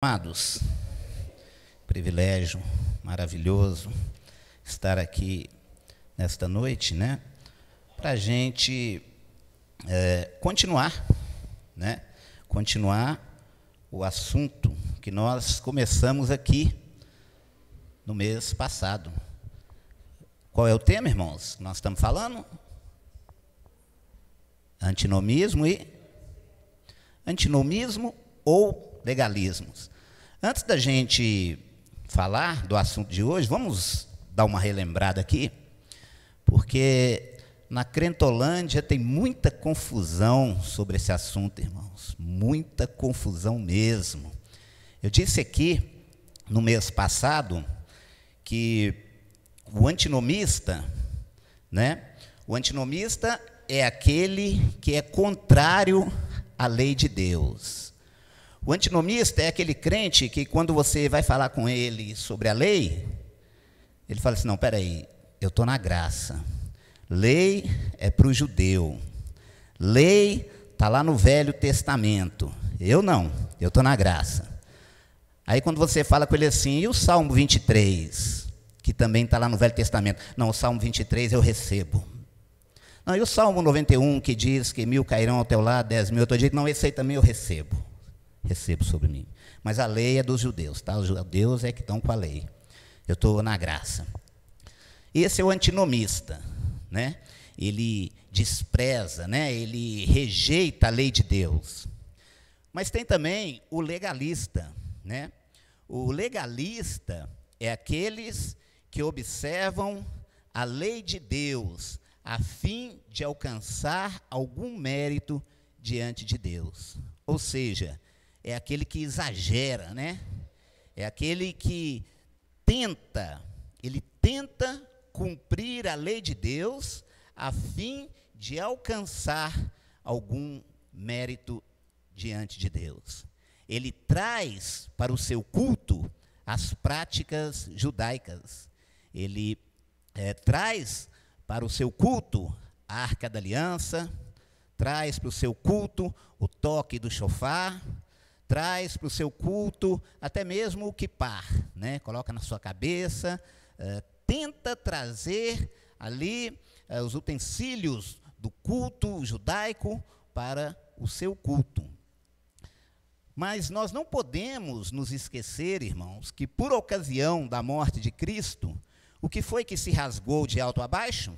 Amados, privilégio maravilhoso estar aqui nesta noite, né? Para a gente continuar, né? Continuar o assunto que nós começamos aqui no mês passado. Qual é o tema, irmãos? Nós estamos falando? Antinomismo ou legalismos. Antes da gente falar do assunto de hoje, vamos dar uma relembrada aqui, porque na Crentolândia tem muita confusão sobre esse assunto, irmãos, muita confusão mesmo. Eu disse aqui, no mês passado, que o antinomista, né? O antinomista é aquele que é contrário à lei de Deus. O antinomista é aquele crente que, quando você vai falar com ele sobre a lei, ele fala assim: não, peraí, eu estou na graça. Lei é para o judeu. Lei está lá no Velho Testamento. Eu não, eu estou na graça. Aí quando você fala com ele assim: e o Salmo 23, que também está lá no Velho Testamento? Não, o Salmo 23 eu recebo. Não, e o Salmo 91, que diz que 1000 cairão ao teu lado, 10.000 ao teu direito? Não, esse aí também eu recebo. Recebo sobre mim. Mas a lei é dos judeus, tá? Os judeus é que estão com a lei. Eu estou na graça. Esse é o antinomista, né? Ele despreza, né? Ele rejeita a lei de Deus. Mas tem também o legalista, né? O legalista é aqueles que observam a lei de Deus a fim de alcançar algum mérito diante de Deus. Ou seja, é aquele que exagera, né? É aquele que ele tenta cumprir a lei de Deus a fim de alcançar algum mérito diante de Deus. Ele traz para o seu culto as práticas judaicas. Ele traz para o seu culto a Arca da Aliança, traz para o seu culto o toque do shofar, traz para o seu culto até mesmo o quipar, né? Coloca na sua cabeça, tenta trazer ali os utensílios do culto judaico para o seu culto. Mas nós não podemos nos esquecer, irmãos, que por ocasião da morte de Cristo, o que foi que se rasgou de alto a baixo?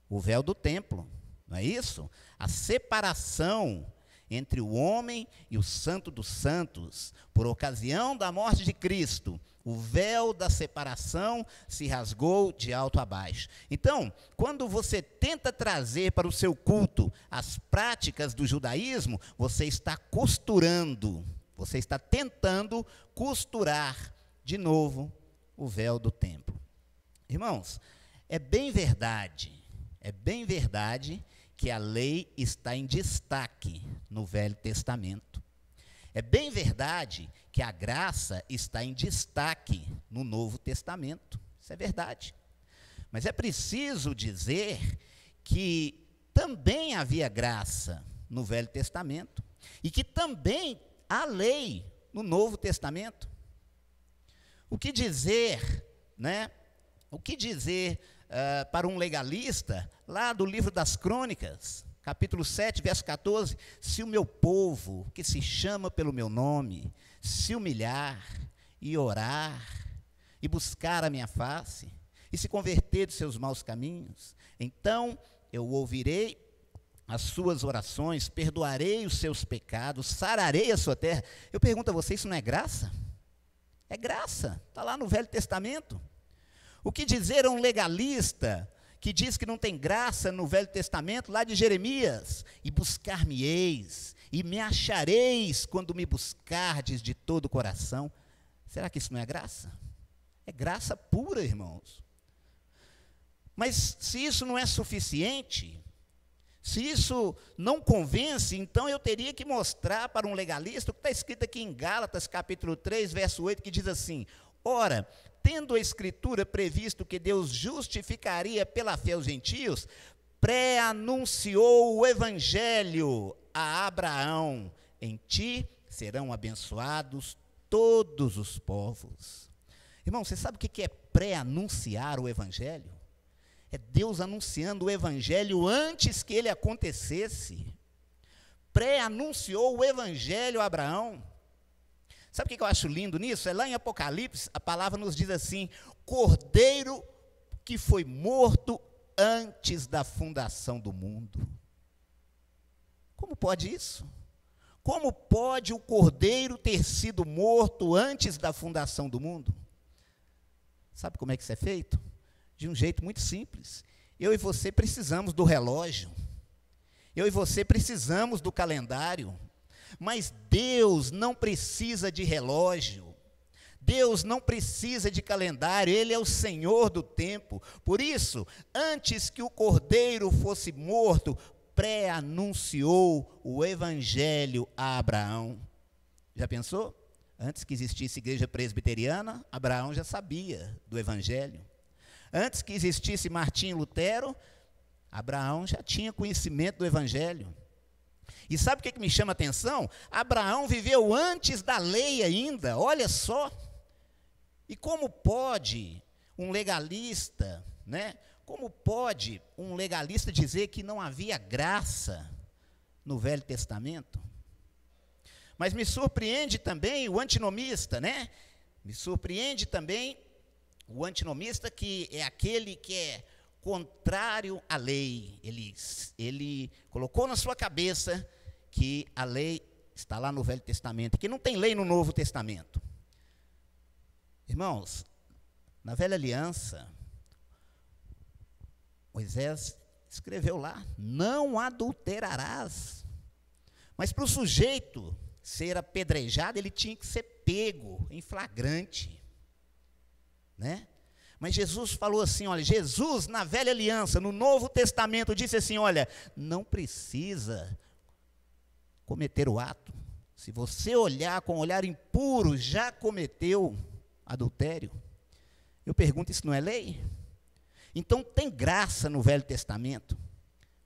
O véu do templo, não é isso? A separação entre o homem e o Santo dos Santos, por ocasião da morte de Cristo, o véu da separação se rasgou de alto a baixo. Então, quando você tenta trazer para o seu culto as práticas do judaísmo, você está costurando, você está tentando costurar de novo o véu do templo. Irmãos, é bem verdade que a lei está em destaque no Velho Testamento. É bem verdade que a graça está em destaque no Novo Testamento. Isso é verdade. Mas é preciso dizer que também havia graça no Velho Testamento e que também há lei no Novo Testamento. O que dizer, né? O que dizer para um legalista, lá do livro das Crônicas, capítulo 7, verso 14, se o meu povo, que se chama pelo meu nome, se humilhar e orar, e buscar a minha face, e se converter dos seus maus caminhos, então eu ouvirei as suas orações, perdoarei os seus pecados, sararei a sua terra. Eu pergunto a você, isso não é graça? É graça, está lá no Velho Testamento. O que dizer a um legalista que diz que não tem graça no Velho Testamento, lá de Jeremias? E buscar-me-eis, e me achareis quando me buscardes de todo o coração. Será que isso não é graça? É graça pura, irmãos. Mas se isso não é suficiente, se isso não convence, então eu teria que mostrar para um legalista o que está escrito aqui em Gálatas, capítulo 3, verso 8, que diz assim: ora, tendo a Escritura previsto que Deus justificaria pela fé os gentios, pré-anunciou o Evangelho a Abraão: em ti serão abençoados todos os povos. Irmão, você sabe o que é pré-anunciar o Evangelho? É Deus anunciando o Evangelho antes que ele acontecesse. Pré-anunciou o Evangelho a Abraão. Sabe o que eu acho lindo nisso? É lá em Apocalipse, a palavra nos diz assim: Cordeiro que foi morto antes da fundação do mundo. Como pode isso? Como pode o Cordeiro ter sido morto antes da fundação do mundo? Sabe como é que isso é feito? De um jeito muito simples. Eu e você precisamos do relógio. Eu e você precisamos do calendário. Mas Deus não precisa de relógio. Deus não precisa de calendário. Ele é o Senhor do tempo. Por isso, antes que o Cordeiro fosse morto, pré-anunciou o Evangelho a Abraão. Já pensou? Antes que existisse igreja presbiteriana, Abraão já sabia do Evangelho. Antes que existisse Martinho Lutero, Abraão já tinha conhecimento do Evangelho. E sabe o que me chama a atenção? Abraão viveu antes da lei ainda, olha só. E como pode um legalista, né? Como pode um legalista dizer que não havia graça no Velho Testamento? Mas me surpreende também o antinomista, né? Me surpreende também o antinomista, que é aquele que é contrário à lei. Ele colocou na sua cabeça que a lei está lá no Velho Testamento, que não tem lei no Novo Testamento. Irmãos, na Velha Aliança, Moisés escreveu lá: não adulterarás. Mas para o sujeito ser apedrejado, ele tinha que ser pego em flagrante, né? Mas Jesus falou assim, olha, Jesus na Velha Aliança, no Novo Testamento, disse assim, olha, não precisa cometer o ato. Se você olhar com um olhar impuro, já cometeu adultério. Eu pergunto, isso não é lei? Então tem graça no Velho Testamento,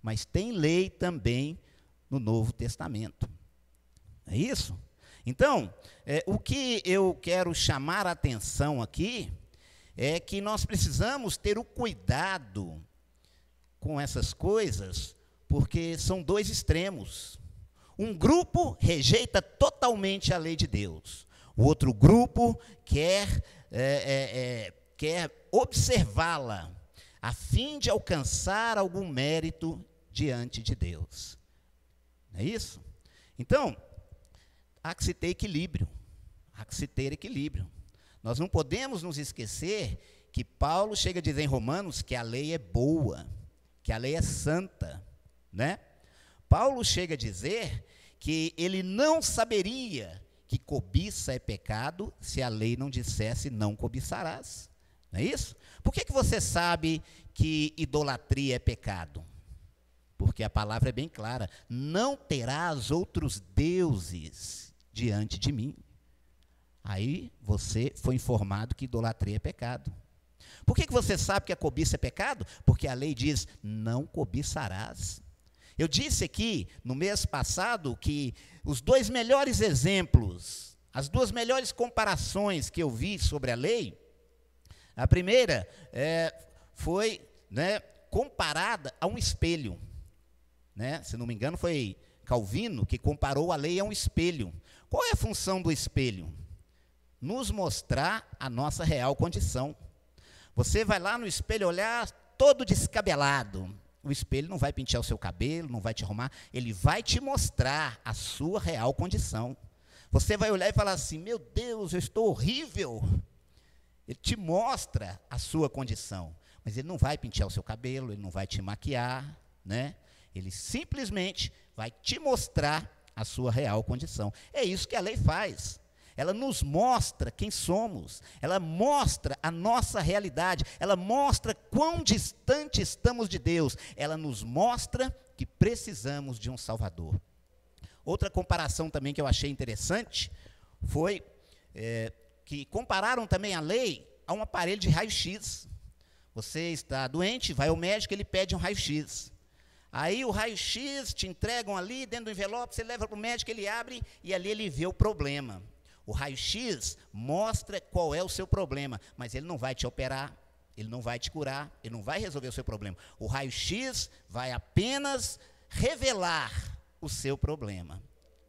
mas tem lei também no Novo Testamento. É isso? Então, o que eu quero chamar a atenção aqui é que nós precisamos ter o cuidado com essas coisas, porque são dois extremos. Um grupo rejeita totalmente a lei de Deus. O outro grupo quer observá-la, a fim de alcançar algum mérito diante de Deus. Não é isso? Então, há que se ter equilíbrio. Há que se ter equilíbrio. Nós não podemos nos esquecer que Paulo chega a dizer em Romanos que a lei é boa, que a lei é santa, né? Paulo chega a dizer que ele não saberia que cobiça é pecado se a lei não dissesse não cobiçarás. Não é isso? Por que você sabe que idolatria é pecado? Porque a palavra é bem clara: não terás outros deuses diante de mim. Aí você foi informado que idolatria é pecado. Por que você sabe que a cobiça é pecado? Porque a lei diz, não cobiçarás. Eu disse aqui, no mês passado, que os dois melhores exemplos, as duas melhores comparações que eu vi sobre a lei, a primeira foi, né, comparada a um espelho. Né? Se não me engano, foi Calvino que comparou a lei a um espelho. Qual é a função do espelho? Nos mostrar a nossa real condição. Você vai lá no espelho olhar todo descabelado. O espelho não vai pentear o seu cabelo, não vai te arrumar, ele vai te mostrar a sua real condição. Você vai olhar e falar assim, meu Deus, eu estou horrível. Ele te mostra a sua condição, mas ele não vai pentear o seu cabelo, ele não vai te maquiar, né? Ele simplesmente vai te mostrar a sua real condição. É isso que a lei faz. Ela nos mostra quem somos, ela mostra a nossa realidade, ela mostra quão distante estamos de Deus, ela nos mostra que precisamos de um Salvador. Outra comparação também que eu achei interessante foi que compararam também a lei a um aparelho de raio-x. Você está doente, vai ao médico, ele pede um raio-x. Aí o raio-x te entregam ali dentro do envelope, você leva para o médico, ele abre e ali ele vê o problema. O raio-x mostra qual é o seu problema, mas ele não vai te operar, ele não vai te curar, ele não vai resolver o seu problema. O raio-x vai apenas revelar o seu problema.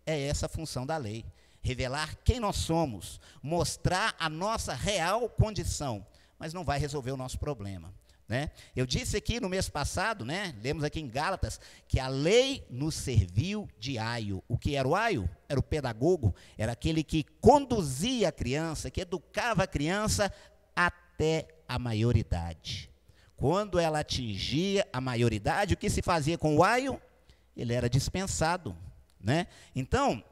É essa a função da lei. Revelar quem nós somos, mostrar a nossa real condição, mas não vai resolver o nosso problema. Né? Eu disse aqui no mês passado, né, lemos aqui em Gálatas, que a lei nos serviu de aio. O que era o aio? Era o pedagogo, era aquele que conduzia a criança, que educava a criança até a maioridade. Quando ela atingia a maioridade, o que se fazia com o aio? Ele era dispensado. Né? Então,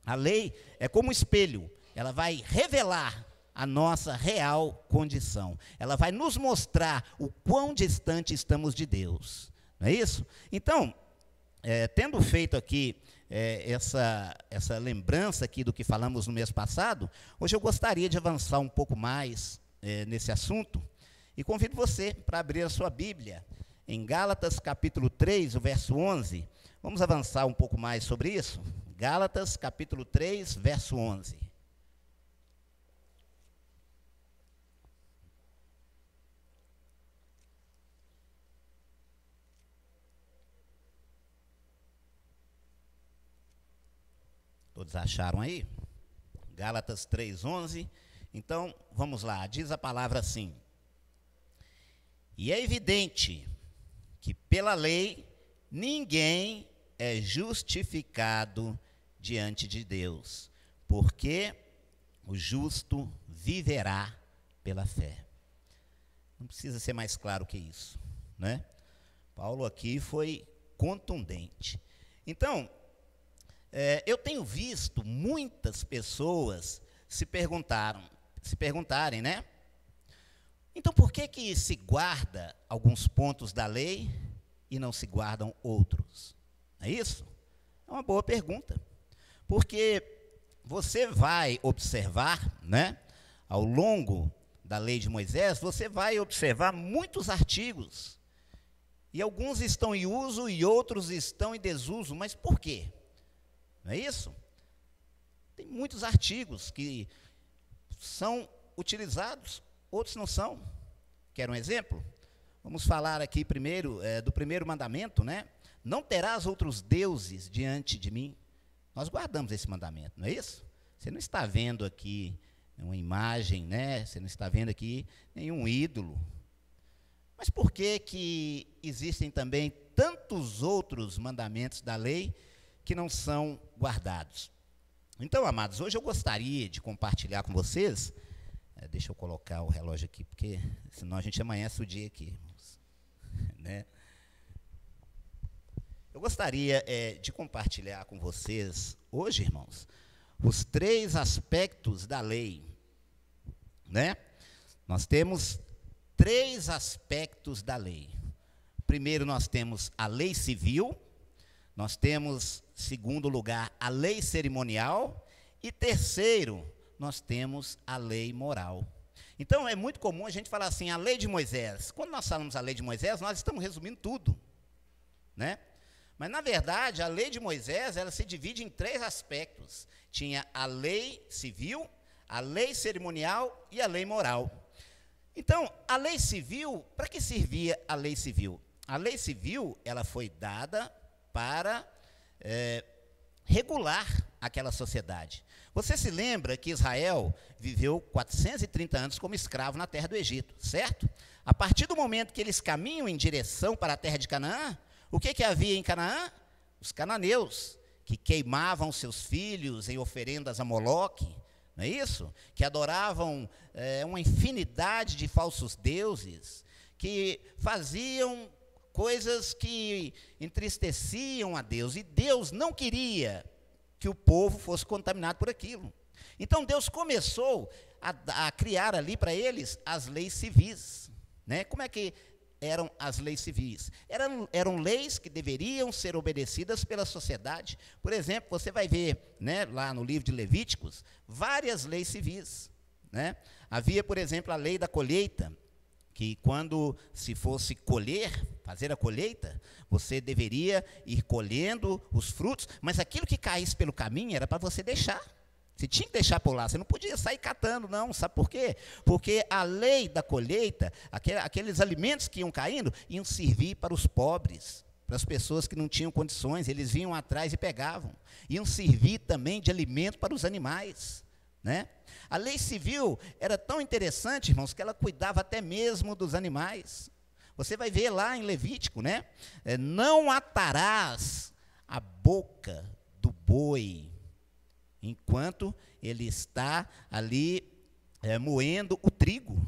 a lei é como um espelho, ela vai revelar a nossa real condição. Ela vai nos mostrar o quão distante estamos de Deus. Não é isso? Então, tendo feito aqui essa lembrança aqui do que falamos no mês passado, hoje eu gostaria de avançar um pouco mais nesse assunto e convido você para abrir a sua Bíblia em Gálatas capítulo 3, o verso 11. Vamos avançar um pouco mais sobre isso? Gálatas capítulo 3, verso 11. Todos acharam aí? Gálatas 3:11. Então, vamos lá, diz a palavra assim: e é evidente que pela lei ninguém é justificado diante de Deus, porque o justo viverá pela fé. Não precisa ser mais claro que isso, né? Paulo aqui foi contundente. Então, eu tenho visto muitas pessoas se perguntarem, né? Então, por que se guarda alguns pontos da lei e não se guardam outros? É isso? É uma boa pergunta. Porque você vai observar, né, ao longo da lei de Moisés, você vai observar muitos artigos. E alguns estão em uso e outros estão em desuso. Mas por quê? Não é isso? Tem muitos artigos que são utilizados, outros não são. Quer um exemplo? Vamos falar aqui primeiro do primeiro mandamento, né? Não terás outros deuses diante de mim. Nós guardamos esse mandamento, não é isso? Você não está vendo aqui uma imagem, né? Você não está vendo aqui nenhum ídolo. Mas por que existem também tantos outros mandamentos da lei que não são guardados? Então, amados, hoje eu gostaria de compartilhar com vocês, deixa eu colocar o relógio aqui, porque senão a gente amanhece o dia aqui, irmãos. Né? Eu gostaria de compartilhar com vocês, hoje, irmãos, os 3 aspectos da lei. Né? Nós temos 3 aspectos da lei. Primeiro, nós temos a lei civil. Nós temos, segundo lugar, a lei cerimonial. E terceiro, nós temos a lei moral. Então, é muito comum a gente falar assim, a lei de Moisés. Quando nós falamos a lei de Moisés, nós estamos resumindo tudo. Né? Mas, na verdade, a lei de Moisés, ela se divide em 3 aspectos. Tinha a lei civil, a lei cerimonial e a lei moral. Então, a lei civil, para que servia a lei civil? A lei civil, ela foi dada para regular aquela sociedade. Você se lembra que Israel viveu 430 anos como escravo na terra do Egito, certo? A partir do momento que eles caminham em direção para a terra de Canaã, o que havia em Canaã? Os cananeus, que queimavam seus filhos em oferendas a Moloque, não é isso? Que adoravam uma infinidade de falsos deuses, que faziam coisas que entristeciam a Deus, e Deus não queria que o povo fosse contaminado por aquilo. Então Deus começou a criar ali para eles as leis civis. Né? Como é que eram as leis civis? Eram leis que deveriam ser obedecidas pela sociedade. Por exemplo, você vai ver, né, lá no livro de Levíticos, várias leis civis. Né? Havia, por exemplo, a lei da colheita, que quando se fosse colher, fazer a colheita, você deveria ir colhendo os frutos, mas aquilo que caísse pelo caminho era para você deixar. Você tinha que deixar por lá, você não podia sair catando, não. Sabe por quê? Porque a lei da colheita, aqueles alimentos que iam caindo, iam servir para os pobres, para as pessoas que não tinham condições, eles vinham atrás e pegavam. Iam servir também de alimento para os animais, né? A lei civil era tão interessante, irmãos, que ela cuidava até mesmo dos animais. Você vai ver lá em Levítico, né? Não atarás a boca do boi enquanto ele está ali moendo o trigo.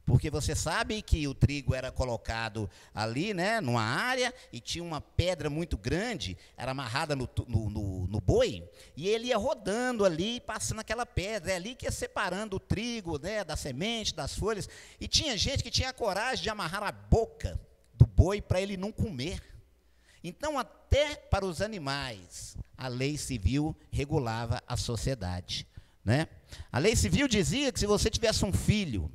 Porque você sabe que o trigo era colocado ali, né, numa área, e tinha uma pedra muito grande, era amarrada no boi, e ele ia rodando ali, passando aquela pedra, é ali que ia separando o trigo, né, da semente, das folhas, e tinha gente que tinha a coragem de amarrar a boca do boi para ele não comer. Então, até para os animais, a lei civil regulava a sociedade, né? A lei civil dizia que se você tivesse um filho,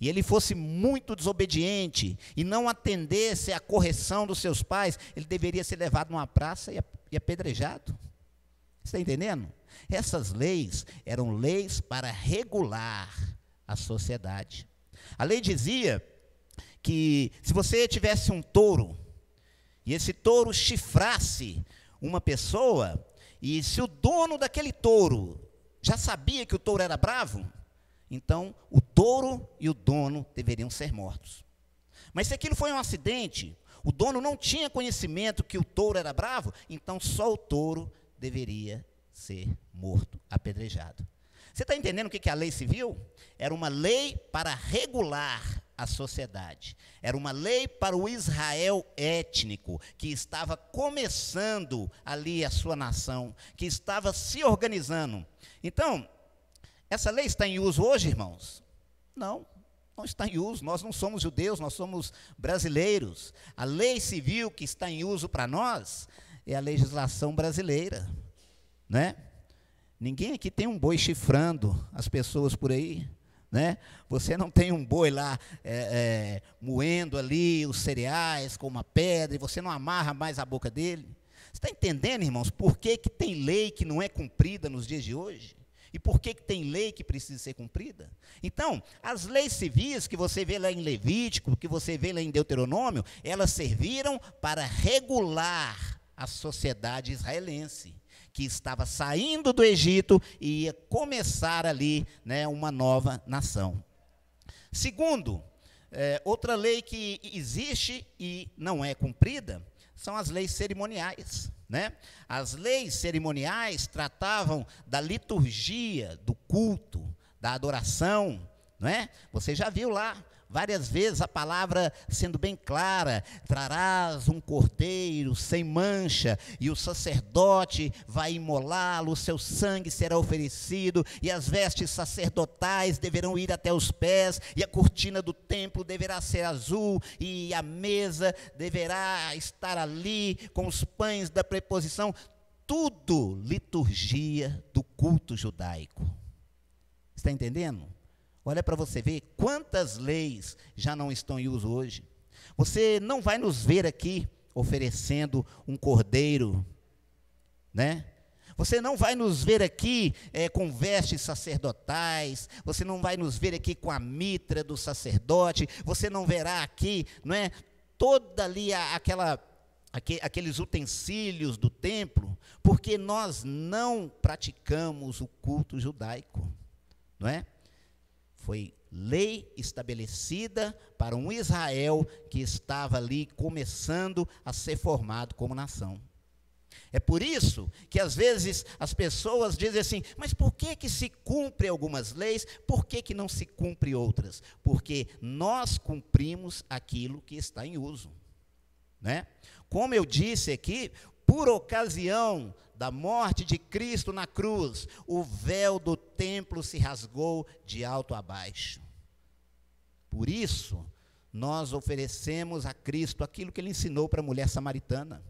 e ele fosse muito desobediente, e não atendesse à correção dos seus pais, ele deveria ser levado numa praça e apedrejado. Você está entendendo? Essas leis eram leis para regular a sociedade. A lei dizia que se você tivesse um touro, e esse touro chifrasse uma pessoa, e se o dono daquele touro já sabia que o touro era bravo, então o touro e o dono deveriam ser mortos. Mas se aquilo foi um acidente, o dono não tinha conhecimento que o touro era bravo, então só o touro deveria ser morto, apedrejado. Você está entendendo o que é a lei civil? Era uma lei para regular a sociedade. Era uma lei para o Israel étnico, que estava começando ali a sua nação, que estava se organizando. Então, essa lei está em uso hoje, irmãos? Não, não está em uso. Nós não somos judeus, nós somos brasileiros. A lei civil que está em uso para nós é a legislação brasileira, né? Ninguém aqui tem um boi chifrando as pessoas por aí, né? Você não tem um boi lá moendo ali os cereais com uma pedra, e você não amarra mais a boca dele. Você está entendendo, irmãos, por que tem lei que não é cumprida nos dias de hoje? E por que tem lei que precisa ser cumprida? Então, as leis civis que você vê lá em Levítico, que você vê lá em Deuteronômio, elas serviram para regular a sociedade israelense, que estava saindo do Egito e ia começar ali, né, uma nova nação. Segundo, outra lei que existe e não é cumprida são as leis cerimoniais, né? As leis cerimoniais tratavam da liturgia, do culto, da adoração, não é? Você já viu lá várias vezes a palavra sendo bem clara: trarás um cordeiro sem mancha, e o sacerdote vai imolá-lo, o seu sangue será oferecido, e as vestes sacerdotais deverão ir até os pés, e a cortina do templo deverá ser azul, e a mesa deverá estar ali com os pães da preposição. Tudo liturgia do culto judaico. Está entendendo? Olha para você ver quantas leis já não estão em uso hoje. Você não vai nos ver aqui oferecendo um cordeiro, né? Você não vai nos ver aqui com vestes sacerdotais. Você não vai nos ver aqui com a mitra do sacerdote. Você não verá aqui, não é, toda ali aqueles utensílios do templo, porque nós não praticamos o culto judaico, não é? Foi lei estabelecida para um Israel que estava ali começando a ser formado como nação. É por isso que às vezes as pessoas dizem assim: mas por que se cumpre algumas leis, por que não se cumpre outras? Porque nós cumprimos aquilo que está em uso, né? Como eu disse aqui, por ocasião da morte de Cristo na cruz, o véu do templo se rasgou de alto a baixo. Por isso, nós oferecemos a Cristo aquilo que ele ensinou para a mulher samaritana.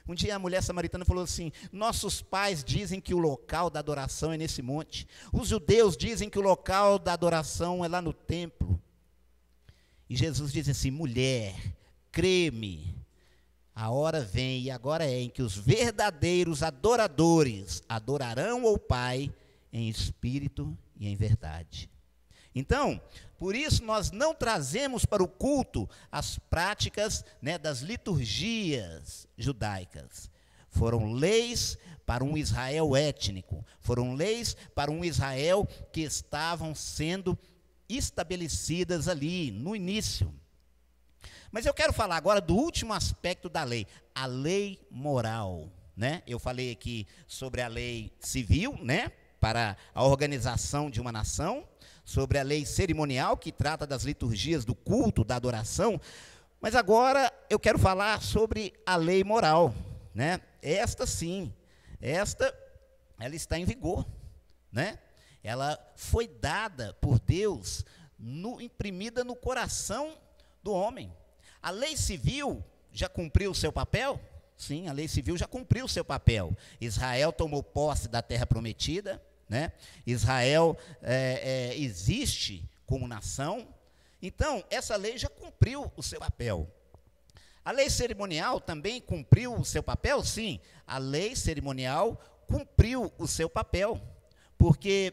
Um dia a mulher samaritana falou assim: nossos pais dizem que o local da adoração é nesse monte. Os judeus dizem que o local da adoração é lá no templo. E Jesus diz assim: mulher, crê-me, a hora vem e agora é em que os verdadeiros adoradores adorarão o Pai em espírito e em verdade. Então, por isso nós não trazemos para o culto as práticas, né, das liturgias judaicas. Foram leis para um Israel étnico, foram leis para um Israel que estavam sendo estabelecidas ali no início. Mas eu quero falar agora do último aspecto da lei, a lei moral, né? Eu falei aqui sobre a lei civil, né, para a organização de uma nação, sobre a lei cerimonial, que trata das liturgias do culto, da adoração, mas agora eu quero falar sobre a lei moral, né? Esta sim, ela está em vigor, né? Ela foi dada por Deus, imprimida no coração do homem. A lei civil já cumpriu o seu papel? Sim, a lei civil já cumpriu o seu papel. Israel tomou posse da terra prometida, né? Israel existe como nação. Então, essa lei já cumpriu o seu papel. A lei cerimonial também cumpriu o seu papel? Sim, a lei cerimonial cumpriu o seu papel, porque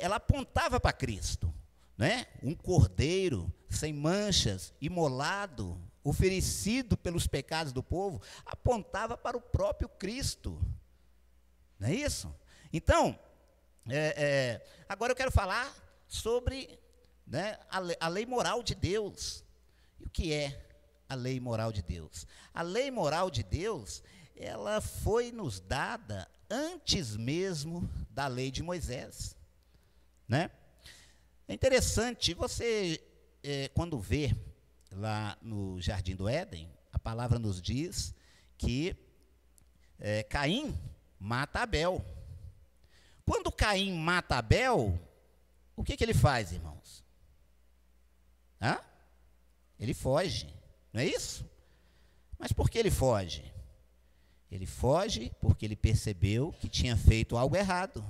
ela apontava para Cristo, né? Um cordeiro sem manchas, imolado, oferecido pelos pecados do povo, apontava para o próprio Cristo. Não é isso? Então, agora eu quero falar sobre, né, a lei moral de Deus. E o que é a lei moral de Deus? A lei moral de Deus, ela foi nos dada antes mesmo da lei de Moisés, né? É interessante, você, quando vê lá no Jardim do Éden, a palavra nos diz que Caim mata Abel. Quando Caim mata Abel, o que ele faz, irmãos? Ele foge, não é isso? Mas por que ele foge? Ele foge porque ele percebeu que tinha feito algo errado,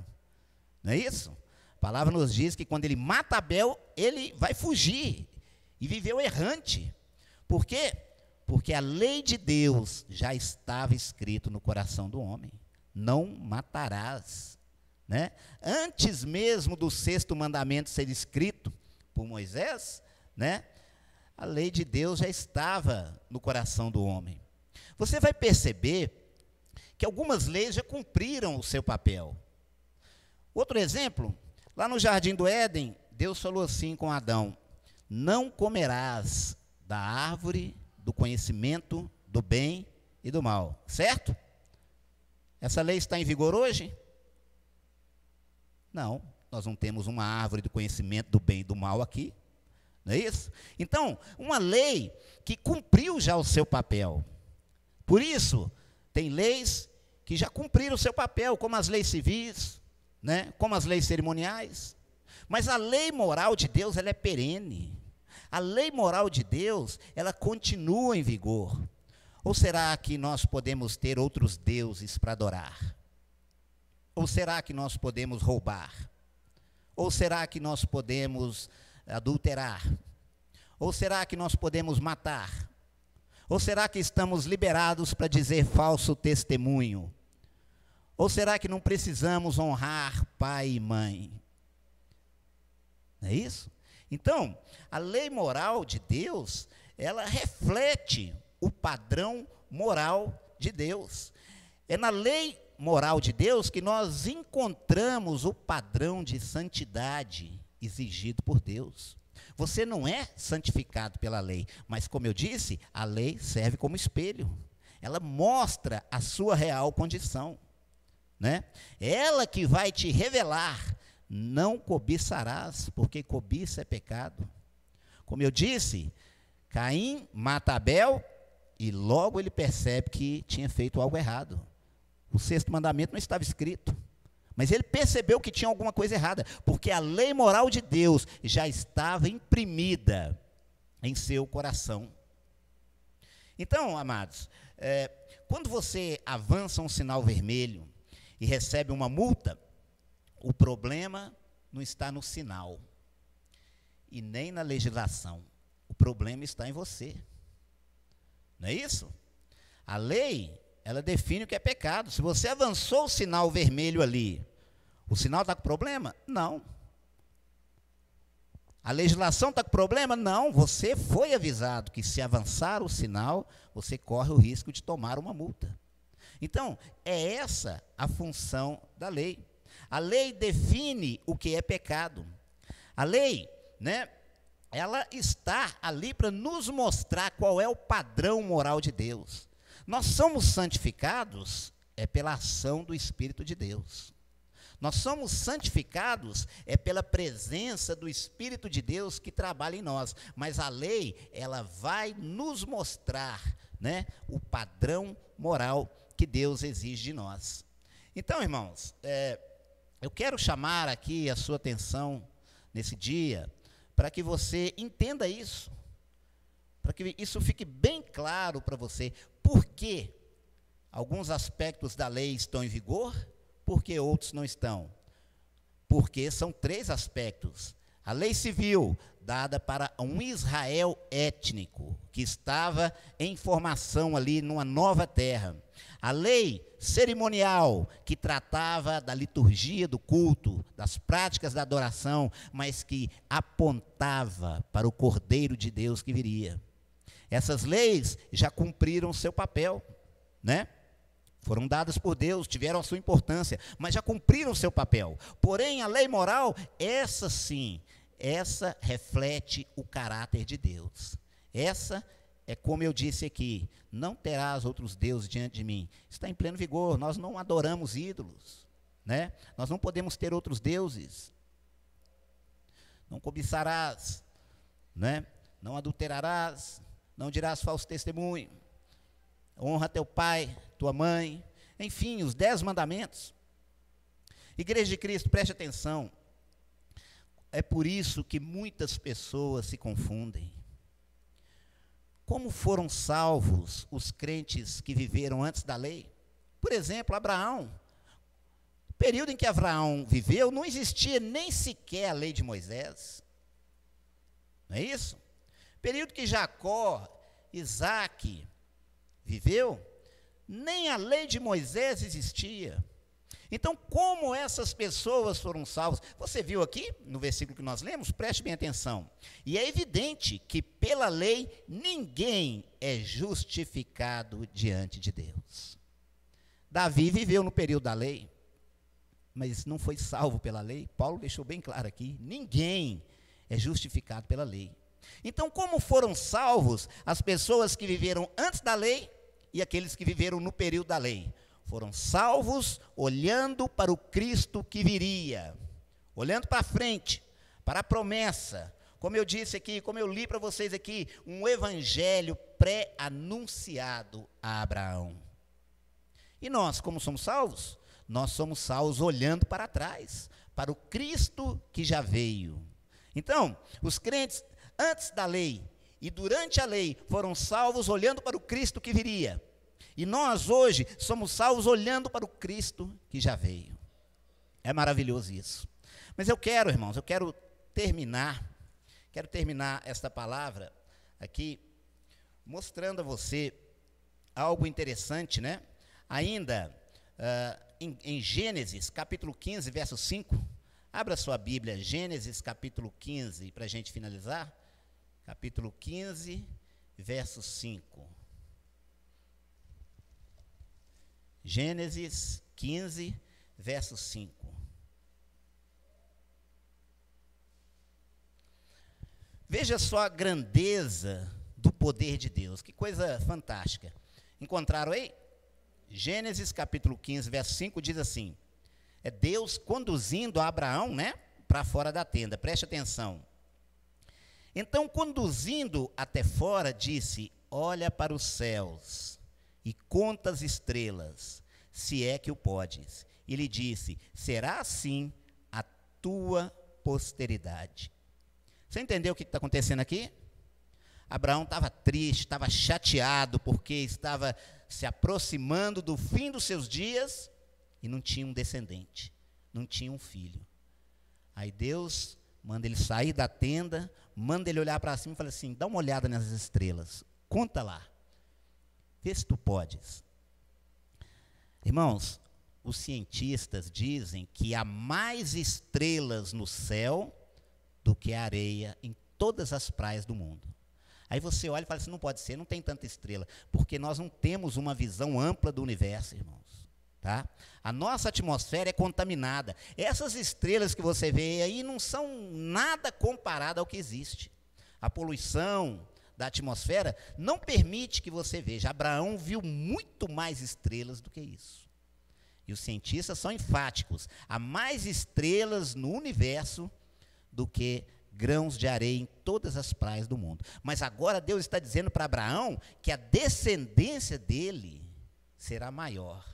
não é isso? A palavra nos diz que quando ele mata Abel, ele vai fugir e viveu errante. Por quê? Porque a lei de Deus já estava escrito no coração do homem. Não matarás, né? Antes mesmo do 6º mandamento ser escrito por Moisés, né? A lei de Deus já estava no coração do homem. Você vai perceber que algumas leis já cumpriram o seu papel. Outro exemplo, lá no Jardim do Éden, Deus falou assim com Adão: não comerás da árvore do conhecimento do bem e do mal, certo? Essa lei está em vigor hoje? Não, nós não temos uma árvore do conhecimento do bem e do mal aqui, não é isso? Então, uma lei que cumpriu já o seu papel. Por isso, tem leis que já cumpriram o seu papel, como as leis civis, né? Como as leis cerimoniais. Mas a lei moral de Deus, ela é perene. A lei moral de Deus, ela continua em vigor. Ou será que nós podemos ter outros deuses para adorar? Ou será que nós podemos roubar? Ou será que nós podemos adulterar? Ou será que nós podemos matar? Ou será que estamos liberados para dizer falso testemunho? Ou será que não precisamos honrar pai e mãe? Não é isso? Então, a lei moral de Deus, ela reflete o padrão moral de Deus. É na lei moral de Deus que nós encontramos o padrão de santidade exigido por Deus. Você não é santificado pela lei, mas como eu disse, a lei serve como espelho. Ela mostra a sua real condição, né? Ela que vai te revelar: não cobiçarás, porque cobiça é pecado. Como eu disse, Caim mata Abel e logo ele percebe que tinha feito algo errado. O 6º mandamento não estava escrito, mas ele percebeu que tinha alguma coisa errada, porque a lei moral de Deus já estava imprimida em seu coração. Então, amados, quando você avança um sinal vermelho e recebe uma multa, o problema não está no sinal e nem na legislação. O problema está em você. Não é isso? A lei, ela define o que é pecado. Se você avançou o sinal vermelho ali, o sinal está com problema? Não. A legislação está com problema? Não. Você foi avisado que se avançar o sinal, você corre o risco de tomar uma multa. Então, é essa a função da lei. A lei define o que é pecado. A lei, né, ela está ali para nos mostrar qual é o padrão moral de Deus. Nós somos santificados pela ação do Espírito de Deus. Nós somos santificados pela presença do Espírito de Deus que trabalha em nós. Mas a lei, ela vai nos mostrar, né, o padrão moral que Deus exige de nós. Então, irmãos, eu quero chamar aqui a sua atenção nesse dia para que você entenda isso, para que isso fique bem claro para você. Por que alguns aspectos da lei estão em vigor, por que outros não estão? Porque são 3 aspectos. A lei civil, dada para um Israel étnico, que estava em formação ali numa nova terra. A lei cerimonial, que tratava da liturgia do culto, das práticas da adoração, mas que apontava para o Cordeiro de Deus que viria. Essas leis já cumpriram seu papel, né? Foram dadas por Deus, tiveram a sua importância, mas já cumpriram o seu papel. Porém, a lei moral, essa sim, essa reflete o caráter de Deus. Essa é como eu disse aqui, não terás outros deuses diante de mim. Está em pleno vigor, nós não adoramos ídolos, né? Nós não podemos ter outros deuses. Não cobiçarás, né? Não adulterarás, não dirás falso testemunho. Honra teu pai, tua mãe, enfim, os 10 mandamentos. Igreja de Cristo, preste atenção. É por isso que muitas pessoas se confundem. Como foram salvos os crentes que viveram antes da lei? Por exemplo, Abraão. No período em que Abraão viveu, não existia nem sequer a lei de Moisés. Não é isso? No período que Jacó, Isaac viveu, nem a lei de Moisés existia. Então, como essas pessoas foram salvas? Você viu aqui, no versículo que nós lemos? Preste bem atenção. E é evidente que pela lei, ninguém é justificado diante de Deus. Davi viveu no período da lei, mas não foi salvo pela lei. Paulo deixou bem claro aqui, ninguém é justificado pela lei. Então, como foram salvos as pessoas que viveram antes da lei e aqueles que viveram no período da lei? Foram salvos olhando para o Cristo que viria, olhando para frente, para a promessa. Como eu disse aqui, como eu li para vocês aqui, um evangelho pré-anunciado a Abraão. E nós, como somos salvos? Nós somos salvos olhando para trás, para o Cristo que já veio. Então, os crentes antes da lei e durante a lei foram salvos olhando para o Cristo que viria. E nós hoje somos salvos olhando para o Cristo que já veio. É maravilhoso isso. Mas eu quero, irmãos, terminar esta palavra aqui, mostrando a você algo interessante, né? Ainda em Gênesis, capítulo 15, verso 5. Abra sua Bíblia, Gênesis, capítulo 15, para a gente finalizar. Capítulo 15, verso 5. Gênesis 15, verso 5. Veja só a grandeza do poder de Deus, que coisa fantástica. Encontraram aí? Gênesis capítulo 15, verso 5 diz assim: é Deus conduzindo Abraão, né, para fora da tenda, preste atenção. Então, conduzindo até fora, disse: olha para os céus e conta as estrelas, se é que o podes. E lhe disse: será assim a tua posteridade. Você entendeu o que está acontecendo aqui? Abraão estava triste, estava chateado, porque estava se aproximando do fim dos seus dias e não tinha um descendente, não tinha um filho. Aí Deus manda ele sair da tenda, manda ele olhar para cima e fala assim: dá uma olhada nas estrelas, conta lá. Vê se tu podes. Irmãos, os cientistas dizem que há mais estrelas no céu do que areia em todas as praias do mundo. Aí você olha e fala assim, não pode ser, não tem tanta estrela, porque nós não temos uma visão ampla do universo, irmãos. Tá? A nossa atmosfera é contaminada. Essas estrelas que você vê aí não são nada comparado ao que existe. A poluição da atmosfera não permite que você veja. Abraão viu muito mais estrelas do que isso. E os cientistas são enfáticos. Há mais estrelas no universo do que grãos de areia em todas as praias do mundo. Mas agora Deus está dizendo para Abraão que a descendência dele será maior.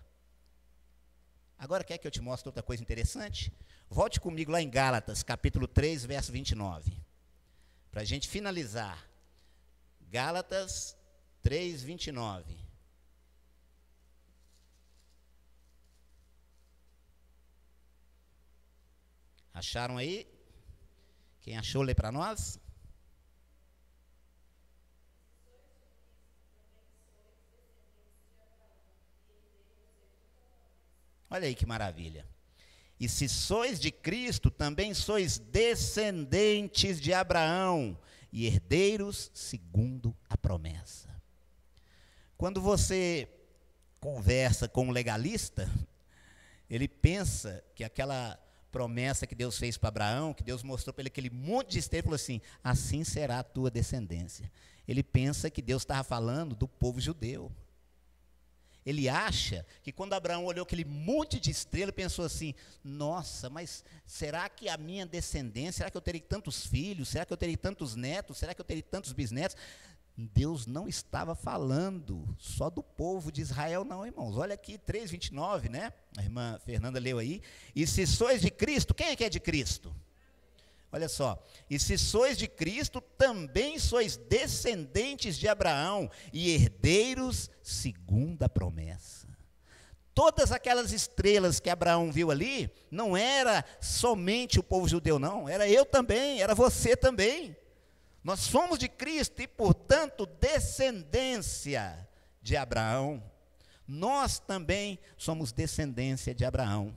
Agora quer que eu te mostre outra coisa interessante? Volte comigo lá em Gálatas, capítulo 3, verso 29. Para a gente finalizar. Gálatas 3, 29. Acharam aí? Quem achou, lê para nós. Olha aí que maravilha. E se sois de Cristo, também sois descendentes de Abraão e herdeiros segundo a promessa. Quando você conversa com um legalista, ele pensa que aquela promessa que Deus fez para Abraão, que Deus mostrou para ele aquele monte de estrelas, falou assim, assim será a tua descendência. Ele pensa que Deus estava falando do povo judeu. Ele acha que quando Abraão olhou aquele monte de estrela, pensou assim, nossa, mas será que a minha descendência, será que eu terei tantos filhos, será que eu terei tantos netos, será que eu terei tantos bisnetos? Deus não estava falando só do povo de Israel não, irmãos. Olha aqui, 3:29, né? A irmã Fernanda leu aí. E se sois de Cristo, quem é que é de Cristo? Olha só, e se sois de Cristo, também sois descendentes de Abraão e herdeiros segundo a promessa. Todas aquelas estrelas que Abraão viu ali, não era somente o povo judeu não, era eu também, era você também. Nós somos de Cristo e, portanto, descendência de Abraão. Nós também somos descendência de Abraão.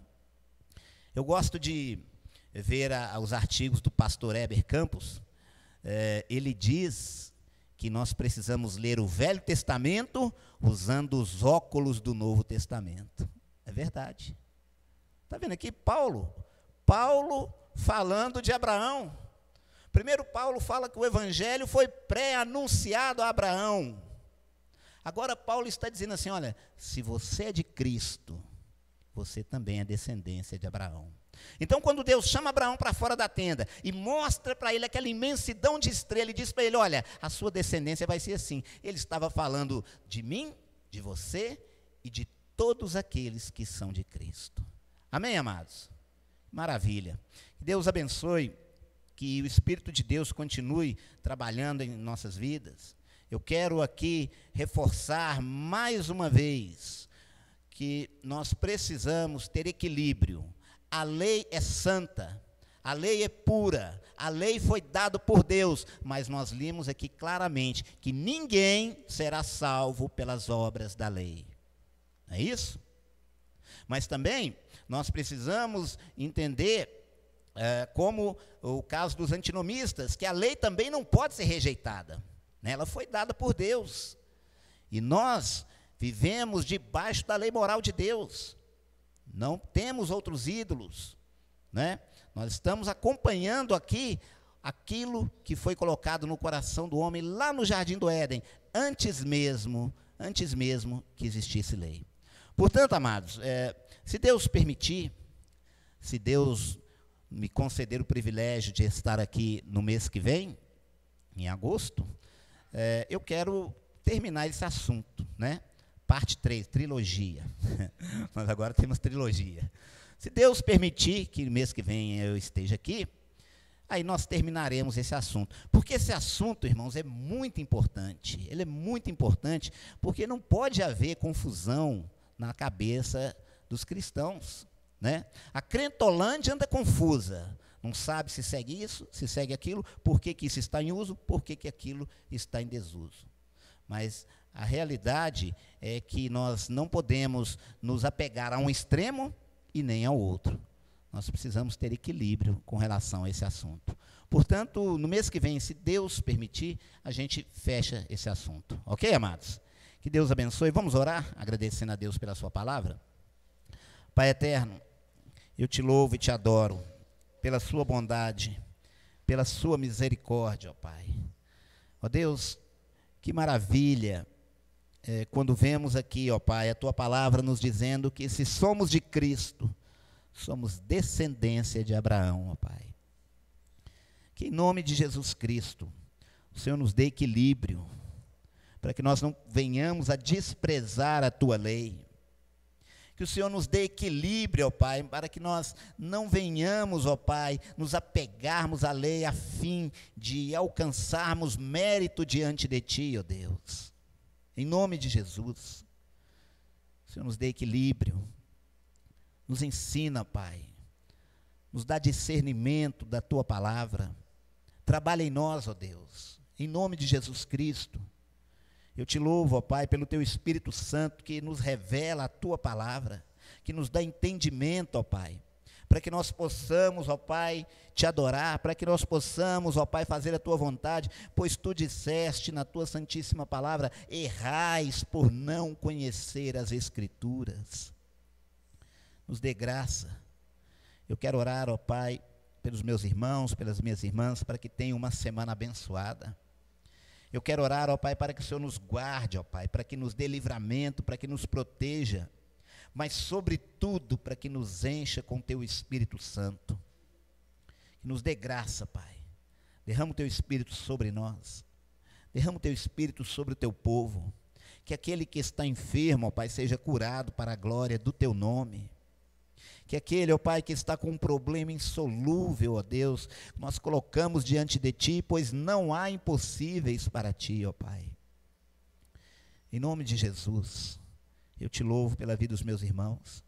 Eu gosto de ver os artigos do pastor Heber Campos. Ele diz que nós precisamos ler o Velho Testamento usando os óculos do Novo Testamento. É verdade. Está vendo aqui Paulo falando de Abraão. Primeiro Paulo fala que o evangelho foi pré-anunciado a Abraão. Agora Paulo está dizendo assim, olha, se você é de Cristo, você também é descendência de Abraão. Então quando Deus chama Abraão para fora da tenda e mostra para ele aquela imensidão de estrela e diz para ele, olha, a sua descendência vai ser assim. Ele estava falando de mim, de você e de todos aqueles que são de Cristo. Amém, amados? Maravilha. Que Deus abençoe. Que o Espírito de Deus continue trabalhando em nossas vidas. Eu quero aqui reforçar mais uma vez que nós precisamos ter equilíbrio. A lei é santa, a lei é pura, a lei foi dada por Deus, mas nós lemos aqui claramente que ninguém será salvo pelas obras da lei. Não é isso? Mas também nós precisamos entender como o caso dos antinomistas, que a lei também não pode ser rejeitada, né? Ela foi dada por Deus, e nós vivemos debaixo da lei moral de Deus, não temos outros ídolos, né? Nós estamos acompanhando aqui aquilo que foi colocado no coração do homem lá no Jardim do Éden, antes mesmo que existisse lei. Portanto, amados, se Deus permitir, se Deus me conceder o privilégio de estar aqui no mês que vem, em agosto, eu quero terminar esse assunto, né? Parte 3, trilogia. Nós agora temos trilogia. Se Deus permitir que no mês que vem eu esteja aqui, aí nós terminaremos esse assunto. Porque esse assunto, irmãos, é muito importante. Ele é muito importante porque não pode haver confusão na cabeça dos cristãos, né? A crentolândia anda confusa, não sabe se segue isso, se segue aquilo, por que isso está em uso, por que aquilo está em desuso. Mas A realidade é que nós não podemos nos apegar a um extremo e nem ao outro. Nós precisamos ter equilíbrio com relação a esse assunto. Portanto, no mês que vem, se Deus permitir, a gente fecha esse assunto. Ok, amados? Que Deus abençoe. Vamos orar, agradecendo a Deus pela sua palavra. Pai eterno, eu te louvo e te adoro pela sua bondade, pela sua misericórdia, ó Pai. Ó Deus, que maravilha quando vemos aqui, ó Pai, a tua palavra nos dizendo que se somos de Cristo, somos descendência de Abraão, ó Pai. Que em nome de Jesus Cristo, o Senhor nos dê equilíbrio, para que nós não venhamos a desprezar a tua lei. Que o Senhor nos dê equilíbrio, ó Pai, para que nós não venhamos, ó Pai, nos apegarmos à lei a fim de alcançarmos mérito diante de Ti, ó Deus. Em nome de Jesus, o Senhor nos dê equilíbrio, nos ensina, Pai, nos dá discernimento da Tua palavra. Trabalha em nós, ó Deus, em nome de Jesus Cristo. Eu te louvo, ó Pai, pelo Teu Espírito Santo que nos revela a Tua palavra, que nos dá entendimento, ó Pai, para que nós possamos, ó Pai, te adorar, para que nós possamos, ó Pai, fazer a Tua vontade, pois Tu disseste na Tua santíssima palavra, errais por não conhecer as Escrituras. Nos dê graça. Eu quero orar, ó Pai, pelos meus irmãos, pelas minhas irmãs, para que tenham uma semana abençoada. Eu quero orar, ó Pai, para que o Senhor nos guarde, ó Pai, para que nos dê livramento, para que nos proteja, mas sobretudo para que nos encha com Teu Espírito Santo. Que nos dê graça, Pai. Derrama o Teu Espírito sobre nós. Derrama o Teu Espírito sobre o Teu povo. Que aquele que está enfermo, ó Pai, seja curado para a glória do Teu nome. Que aquele, ó Pai, que está com um problema insolúvel, ó Deus, nós colocamos diante de Ti, pois não há impossíveis para Ti, ó Pai. Em nome de Jesus, eu Te louvo pela vida dos meus irmãos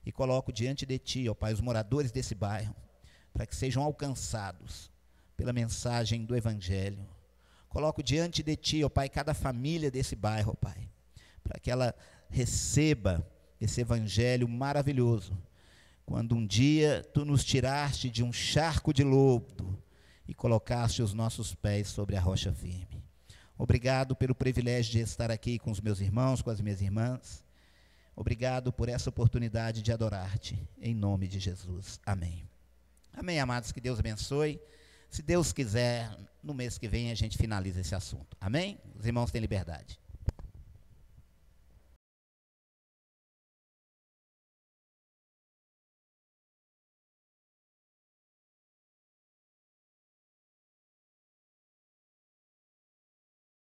e coloco diante de Ti, ó Pai, os moradores desse bairro, para que sejam alcançados pela mensagem do Evangelho. Coloco diante de Ti, ó Pai, cada família desse bairro, ó Pai, para que ela receba esse Evangelho maravilhoso. Quando um dia Tu nos tiraste de um charco de lodo e colocaste os nossos pés sobre a rocha firme. Obrigado pelo privilégio de estar aqui com os meus irmãos, com as minhas irmãs. Obrigado por essa oportunidade de adorar-Te, em nome de Jesus. Amém. Amém, amados, que Deus abençoe. Se Deus quiser, no mês que vem a gente finaliza esse assunto. Amém? Os irmãos têm liberdade.